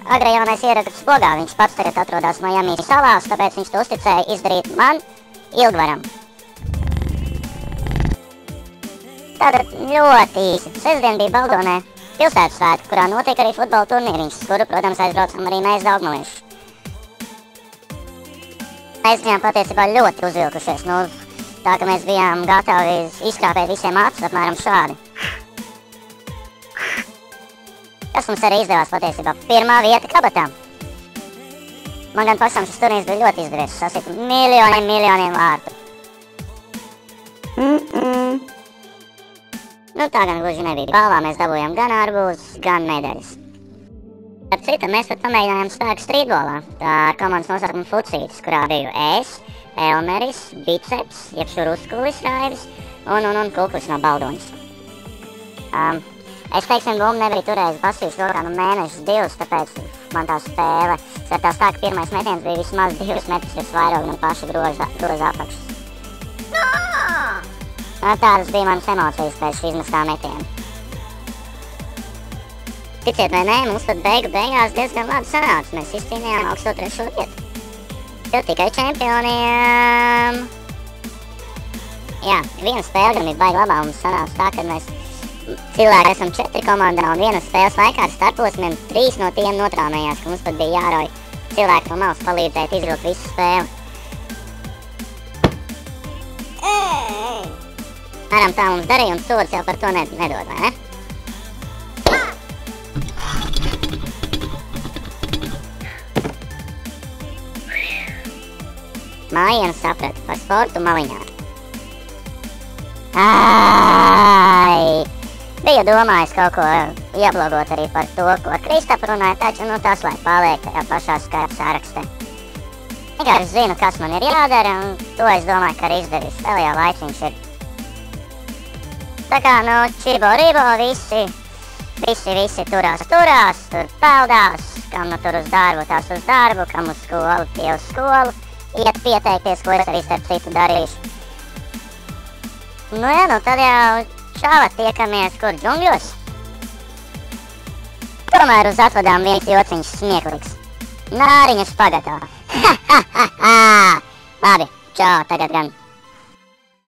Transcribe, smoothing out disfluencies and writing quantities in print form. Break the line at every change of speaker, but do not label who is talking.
Agrē jaunais ieraksts blogā, viņš pats tagad atrodas Miami salās, tāpēc viņš to uzticēja izdarīt man, Ilgvaram. Tātad ļoti īsi. Sestdien bija Baldonē pilsētas svētki, kurā notiek arī futbola turnīriņš, uz kuru, protams, aizbraucam arī mēs daugmalieši. Mēs bijām patiesībā ļoti uzvilkušies, tā ka mēs bijām gatavi izkrāpēt visiem acis apmēram šādi. Tas mums arī izdevās patiesībā. Pirmā vieta kabatā. Man gan pašam šis turnīrs bija ļoti izdevies. Sasita miljoniem vārtu. Tā gan gluži nebija. Balvā mēs dabūjām gan arbūzus, gan medaļas. Ar citu mēs pat pamēģinājām spēku strītbolā. Tā ar komandas nosaukumu Fucītis, kurā biju es, Elmeris, Biceps, jeb Šuruskulis Raivis un Kuklis no Baldoņas. Es, teiksim, bumbu nebiju turējis basīs rokā mēnešus divus, tāpēc man tā spēle skatās tā, ka pirmais metiens bija vismaz 2 metrus virs vairoga no paša groza apakšas. Tādas bija manas emocijas pēc izmestā metiena. Ticiet vai nē, mums pat beigās diezgan labi sanāca. Mēs izcīnījām augsto 3. vietu. Jo tikai čempioniem. Jā, viena spēle gan bija baigi labā, mums sanāca tā, kad mēs cilvēki esam 4 komandā un vienas spēles laikā ar starposmiem 3 no tiem notrāmējās, ka mums pat bija jārauj cilvēki no malas palīdzēt izvilkt visu spēli. Aram tā mums darīja un sods jau par to nedod, vai ne? Mājiena saprata par sportu maliņā. Biju domājis kaut ko ieblogot arī par to, ko ar Kristapu runāja, taču tas lai paliek tajā pašā skaita sarakstē. Vienkārši zinu, kas man ir jādara, un to es domāju, ka arī izdarīs. Vēl jau laiciņš ir. Tā kā, čibo ribo, visi turās, tur peldās, kam tur uz darbu, tās uz darbu, kam uz skolu, tie uz skolu, iet pieteikties, ko es arī starp citu darīšu. Tad jau čāva tiekamies kur džungļos. Tomēr uz atvadām viens jociņš smieklīgs. Nāriņa špagatā. Labi, čau, tagad gan.